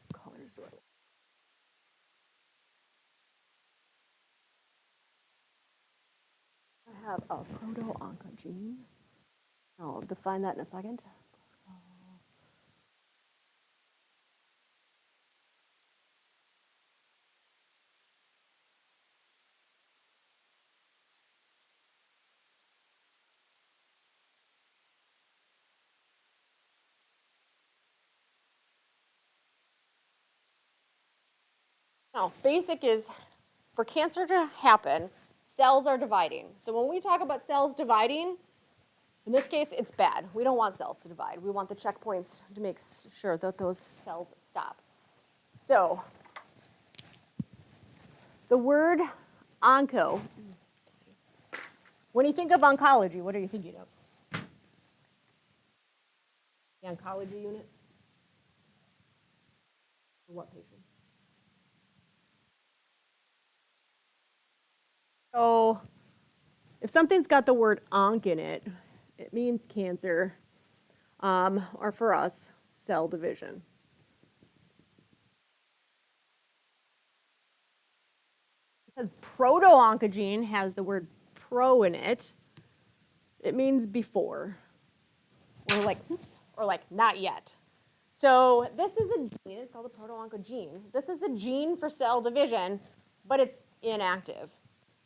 A: What colors do I want? I have a proto-oncogene. I'll define that in a second. Now, basic is for cancer to happen, cells are dividing. So when we talk about cells dividing, in this case, it's bad. We don't want cells to divide. We want the checkpoints to make sure that those cells stop. So the word onco, when you think of oncology, what are you thinking of? The oncology unit? For what patients? So if something's got the word onc in it, it means cancer, or for us, cell division. Because proto-oncogene has the word pro in it, it means before, or like, oops, or like not yet. So this is a gene, it's called a proto-oncogene. This is a gene for cell division, but it's inactive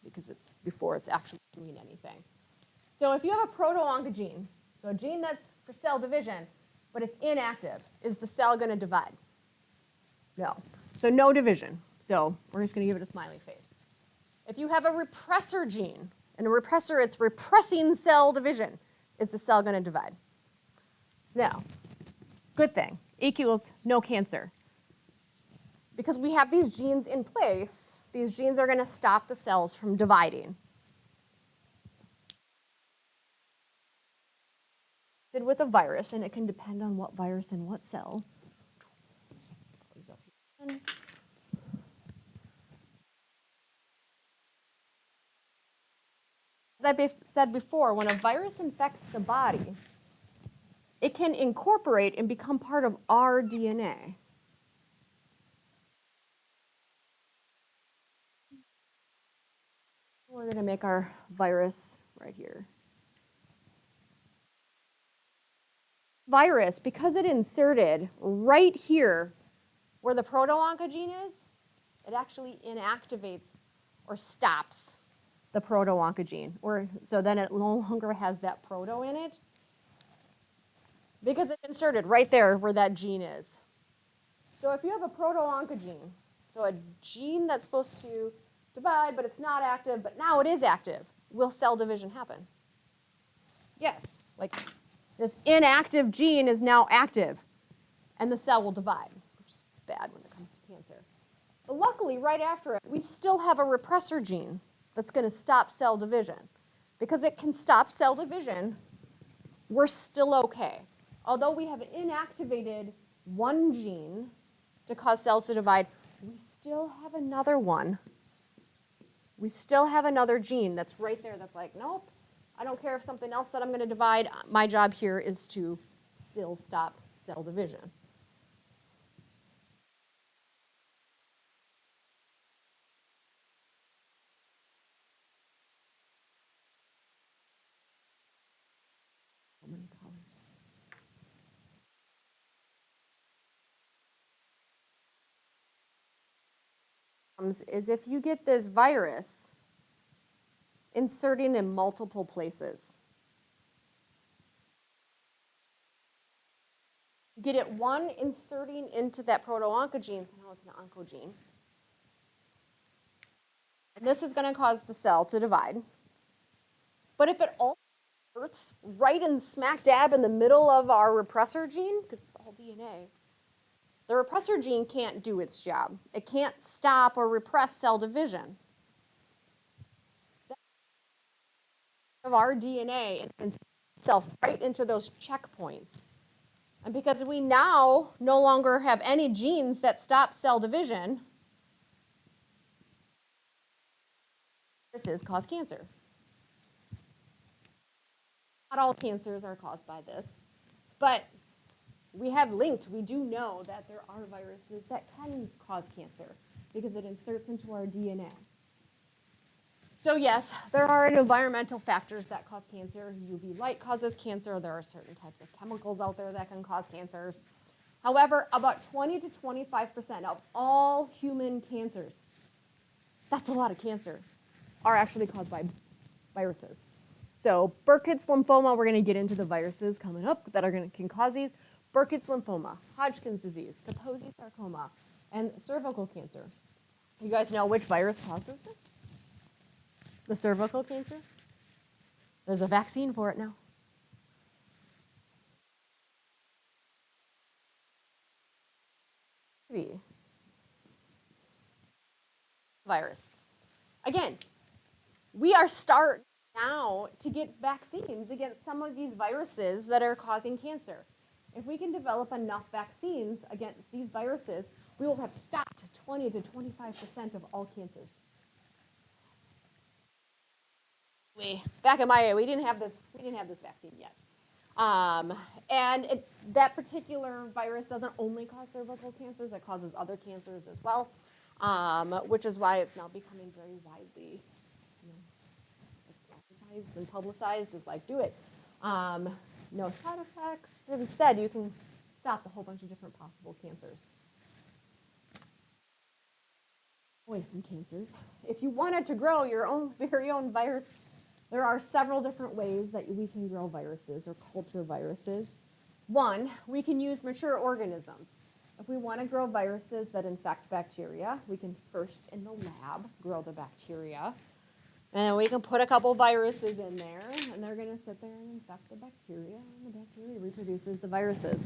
A: because it's before it's actually doing anything. So if you have a proto-oncogene, so a gene that's for cell division, but it's inactive, is the cell going to divide? No. So no division. So we're just going to give it a smiley face. If you have a repressor gene, and a repressor, it's repressing cell division, is the cell going to divide? No. Good thing. Equals no cancer. because we have these genes in place, these genes are going to stop the cells from dividing. With a virus, and it can depend on what virus and what cell. As I said before, when a virus infects the body, it can incorporate and become part of our DNA. We're going to make our virus right here. Virus, because it inserted right here where the proto-oncogene is, it actually inactivates or stops the proto-oncogene. So then it no longer has that proto in it because it's inserted right there where that gene is. So if you have a proto-oncogene, so a gene that's supposed to divide, but it's not active, but now it is active, will cell division happen? Yes, like this inactive gene is now active, and the cell will divide, which is bad when it comes to cancer. But luckily, right after it, we still have a repressor gene that's going to stop cell division. Because it can stop cell division, we're still okay. Although we have inactivated one gene to cause cells to divide, we still have another one. We still have another gene that's right there that's like, nope, I don't care if something else that I'm going to divide. My job here is to still stop cell division. So many colors. Is if you get this virus inserting in multiple places. You get it one inserting into that proto-oncogene, so now it's an oncogene. And this is going to cause the cell to divide. But if it all inserts right in smack dab in the middle of our repressor gene, because it's all DNA, the repressor gene can't do its job. It can't stop or repress cell division. Of our DNA and itself right into those checkpoints. And because we now no longer have any genes that stop cell division, viruses cause cancer. Not all cancers are caused by this, but we do know that there are viruses that can cause cancer because it inserts into our DNA. So yes, there are environmental factors that cause cancer. UV light causes cancer. There are certain types of chemicals out there that can cause cancers. However, about 20 to 25% of all human cancers, that's a lot of cancer, are actually caused by viruses. So Burkitt's lymphoma, we're going to get into the viruses coming up that can cause these. Burkitt's lymphoma, Hodgkin's disease, Kaposi sarcoma, and cervical cancer. You guys know which virus causes this? The cervical cancer? There's a vaccine for it now. Virus. Again, we are starting now to get vaccines against some of these viruses that are causing cancer. If we can develop enough vaccines against these viruses, we will have stopped 20 to 25% of all cancers. Back in my day, we didn't have this vaccine yet. That particular virus doesn't only cause cervical cancers, it causes other cancers as well, which is why it's now becoming very widely advertised and publicized, is like, do it. No side effects. Instead, you can stop a whole bunch of different possible cancers. Away from cancers. If you wanted to grow your very own virus, there are several different ways that we can grow viruses or culture viruses. One, we can use mature organisms. If we want to grow viruses that infect bacteria, we can first in the lab grow the bacteria. And then we can put a couple viruses in there, and they're going to sit there and infect the bacteria, and the bacteria reproduces the viruses.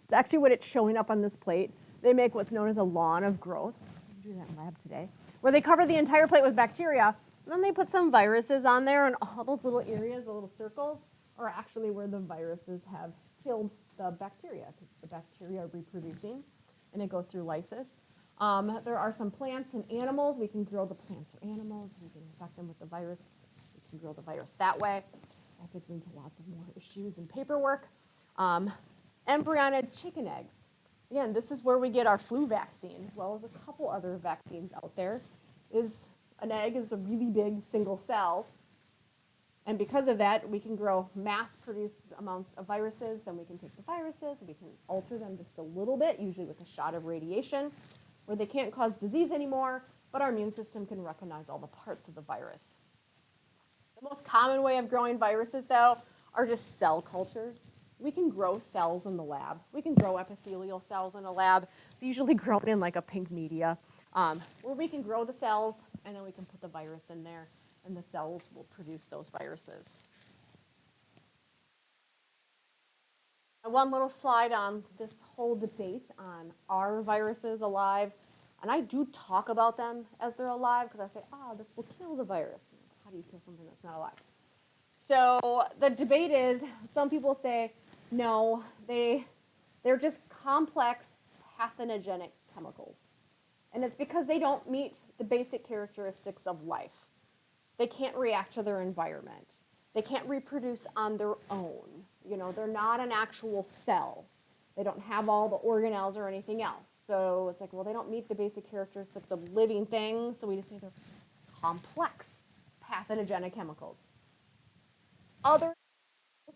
A: It's actually what it's showing up on this plate. They make what's known as a lawn of growth. We do that in lab today, where they cover the entire plate with bacteria, and then they put some viruses on there, and all those little areas, the little circles, are actually where the viruses have killed the bacteria, because the bacteria are reproducing, and it goes through lysis. There are some plants and animals. We can grow the plants or animals. We can infect them with the virus. We can grow the virus that way. That gets into lots of more issues and paperwork. Embryonic chicken eggs. Again, this is where we get our flu vaccine, as well as a couple other vaccines out there. An egg is a really big single cell. And because of that, we can grow mass-produced amounts of viruses. Then we can take the viruses, we can alter them just a little bit, usually with a shot of radiation, where they can't cause disease anymore, but our immune system can recognize all the parts of the virus. The most common way of growing viruses, though, are just cell cultures. We can grow cells in the lab. We can grow epithelial cells in a lab. It's usually grown in like a pink media, where we can grow the cells, and then we can put the virus in there, and the cells will produce those viruses. And one little slide on this whole debate on are viruses alive? And I do talk about them as they're alive, because I say, this will kill the virus. How do you kill something that's not alive? So the debate is, some people say, no, they're just complex pathogenic chemicals. And it's because they don't meet the basic characteristics of life. They can't react to their environment. They can't reproduce on their own. They're not an actual cell. They don't have all the organelles or anything else. So it's like, well, they don't meet the basic characteristics of living things, so we just say they're complex pathogenic chemicals. Others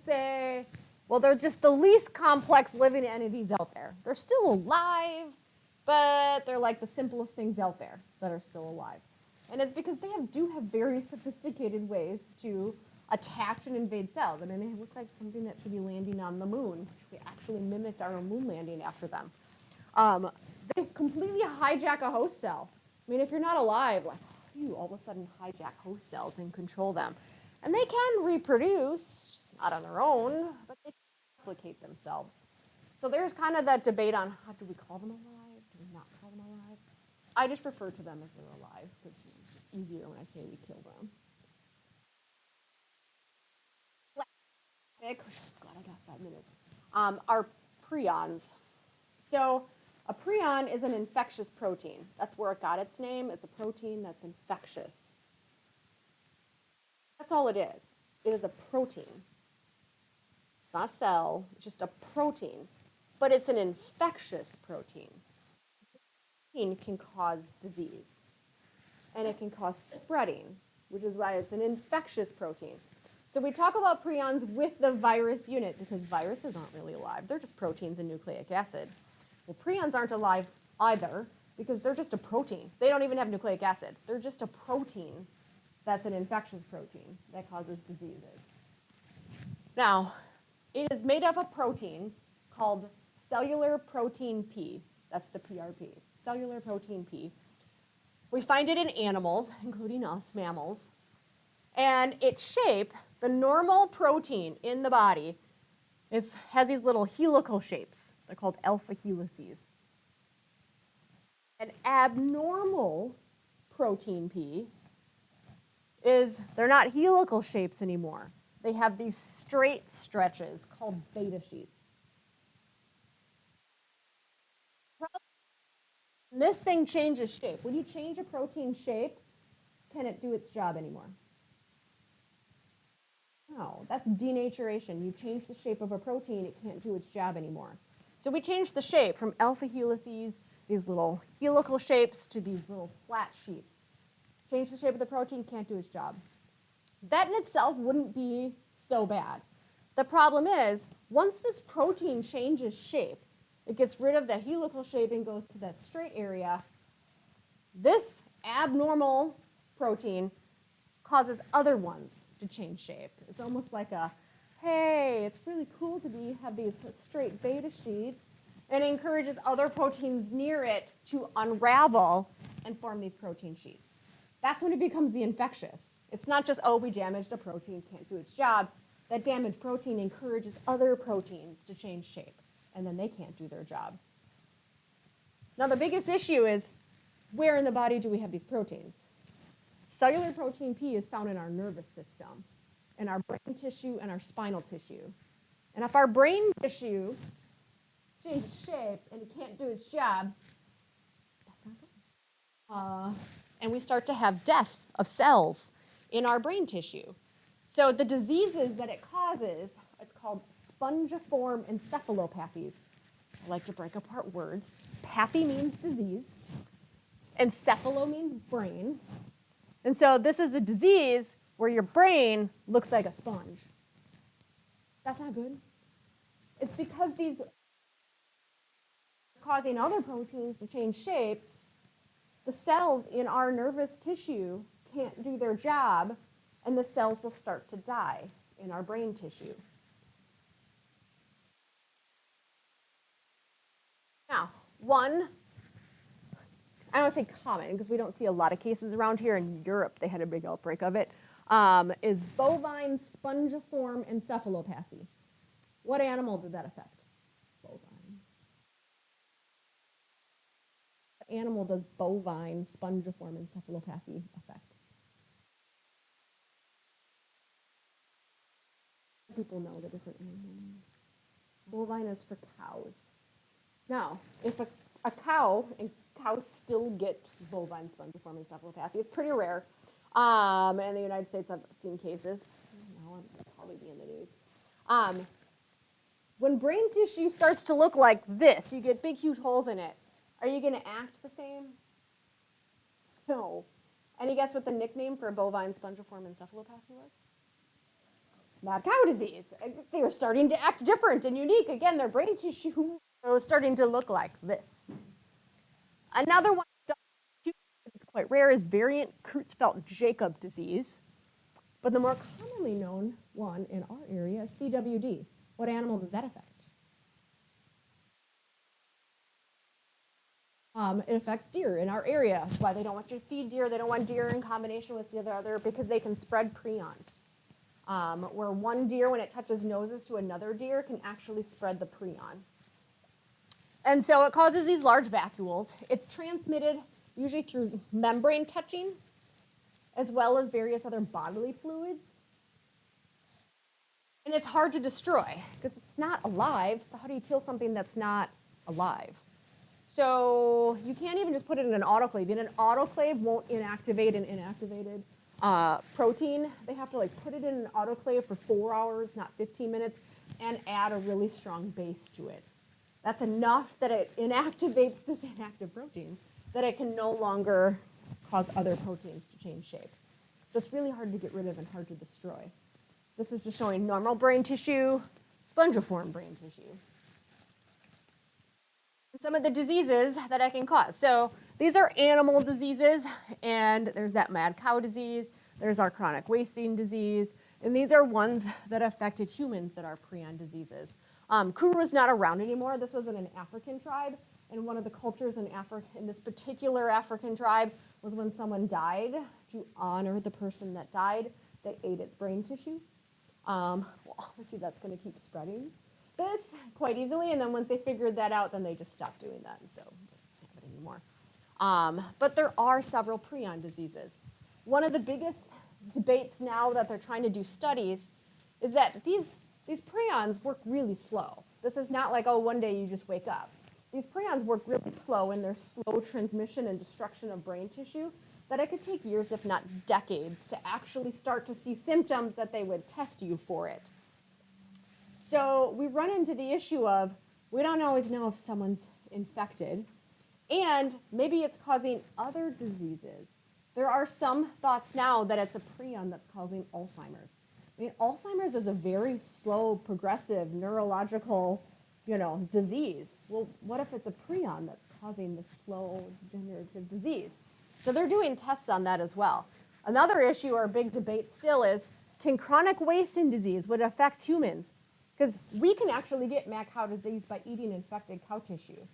A: say, well, they're just the least complex living entities out there. They're still alive, but they're like the simplest things out there that are still alive. And it's because they do have very sophisticated ways to attach and invade cells. I mean, they look like something that should be landing on the moon, which we actually mimicked our moon landing after them. They completely hijack a host cell. I mean, if you're not alive, like, how do you all of a sudden hijack host cells and control them? And they can reproduce, just not on their own, but they can replicate themselves. So there's kind of that debate on, how do we call them alive? Do we not call them alive? I just refer to them as they're alive, because it's just easier when I say we kill them. I'm glad I got 5 minutes. Are prions. So a prion is an infectious protein. That's where it got its name. It's a protein that's infectious. That's all it is. It is a protein. It's not a cell, it's just a protein. But it's an infectious protein. This protein can cause disease. And it can cause spreading, which is why it's an infectious protein. So we talk about prions with the virus unit, because viruses aren't really alive. They're just proteins and nucleic acid. Well, prions aren't alive either, because they're just a protein. They don't even have nucleic acid. They're just a protein that's an infectious protein that causes diseases. Now, it is made of a protein called cellular protein P. That's the PRP, cellular protein P. We find it in animals, including us, mammals. And its shape, the normal protein in the body, has these little helical shapes. They're called alpha helices. An abnormal protein P they're not helical shapes anymore. They have these straight stretches called beta sheets. This thing changes shape. When you change a protein shape, can it do its job anymore? No, that's denaturation. You change the shape of a protein, it can't do its job anymore. So we changed the shape from alpha helices, these little helical shapes, to these little flat sheets. Change the shape of the protein, can't do its job. That in itself wouldn't be so bad. The problem is, once this protein changes shape, it gets rid of that helical shape and goes to that straight area. This abnormal protein causes other ones to change shape. It's almost like hey, it's really cool to have these straight beta sheets, and it encourages other proteins near it to unravel and form these protein sheets. That's when it becomes the infectious. It's not just, we damaged a protein, can't do its job. That damaged protein encourages other proteins to change shape, and then they can't do their job. Now the biggest issue is where in the body do we have these proteins? Cellular protein P is found in our nervous system, in our brain tissue and our spinal tissue. And if our brain tissue changes shape and it can't do its job, that's not good. And we start to have death of cells in our brain tissue. So the diseases that it causes, it's called spongiform encephalopathies. I like to break apart words. Pathy means disease. Encephalo means brain. And so this is a disease where your brain looks like a sponge. That's not good. It's because these are causing other proteins to change shape. The cells in our nervous tissue can't do their job, and the cells will start to die in our brain tissue. Now, one, I don't want to say common because we don't see a lot of cases around here. In Europe, they had a big outbreak of it, is bovine spongiform encephalopathy. What animal did that affect? Bovine. What animal does bovine spongiform encephalopathy affect? People know the different animal names. Bovine is for cows. Now, if a cow, and cows still get bovine spongiform encephalopathy, it's pretty rare. In the United States, I've seen cases. Now I'll probably be in the news. When brain tissue starts to look like this, you get big, huge holes in it. Are you going to act the same? No. Any guess what the nickname for bovine spongiform encephalopathy was? Mad cow disease. They were starting to act different and unique. Again, their brain tissue was starting to look like this. Another one that's quite rare is variant Creutzfeldt-Jakob disease. But the more commonly known one in our area is CWD. What animal does that affect? It affects deer in our area. That's why they don't want you to feed deer. They don't want deer in combination with the other because they can spread prions. Where one deer, when it touches noses to another deer, can actually spread the prion. And so it causes these large vacuoles. It's transmitted usually through membrane touching, as well as various other bodily fluids. And it's hard to destroy because it's not alive. So how do you kill something that's not alive? So you can't even just put it in an autoclave. And an autoclave won't inactivate an inactivated protein. They have to put it in an autoclave for 4 hours, not 15 minutes, and add a really strong base to it. That's enough that it inactivates this inactive protein that it can no longer cause other proteins to change shape. So it's really hard to get rid of and hard to destroy. This is just showing normal brain tissue, spongiform brain tissue. And some of the diseases that it can cause. So these are animal diseases, and there's that mad cow disease, there's our chronic wasting disease, and these are ones that affected humans that are prion diseases. Kuru is not around anymore. This was in an African tribe, and one of the cultures in this particular African tribe was when someone died, to honor the person that died, they ate its brain tissue. Well, obviously that's going to keep spreading this quite easily, and then once they figured that out, then they just stopped doing that, and so they don't have it anymore. But there are several prion diseases. One of the biggest debates now that they're trying to do studies is that these prions work really slow. This is not like, oh, one day you just wake up. These prions work really slow in their slow transmission and destruction of brain tissue, that it could take years, if not decades, to actually start to see symptoms that they would test you for it. So we run into the issue of, we don't always know if someone's infected, and maybe it's causing other diseases. There are some thoughts now that it's a prion that's causing Alzheimer's. I mean, Alzheimer's is a very slow, progressive, neurological, disease. Well, what if it's a prion that's causing this slow, degenerative disease? So they're doing tests on that as well. Another issue or big debate still is, can chronic wasting disease, what affects humans? Because we can actually get mad cow disease by eating infected cow tissue.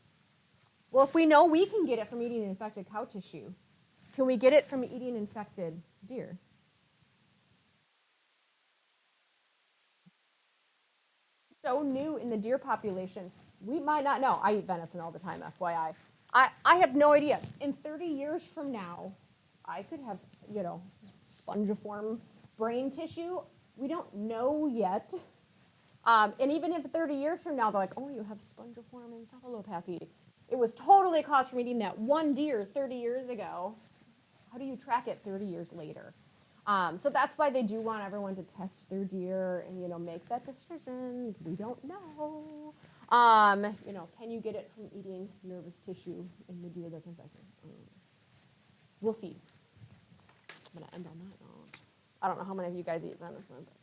A: Well, if we know we can get it from eating infected cow tissue, can we get it from eating infected deer? So new in the deer population, we might not know. I eat venison all the time, FYI. I have no idea. In 30 years from now, I could have, you know, spongiform brain tissue. We don't know yet. And even if 30 years from now, they're like, oh, you have spongiform encephalopathy. It was totally caused from eating that one deer 30 years ago. How do you track it 30 years later? So that's why they do want everyone to test their deer and, you know, make that decision. We don't know. You know, can you get it from eating nervous tissue in the deer that's infected? We'll see. I'm going to end on that note. I don't know how many of you guys eat venison, but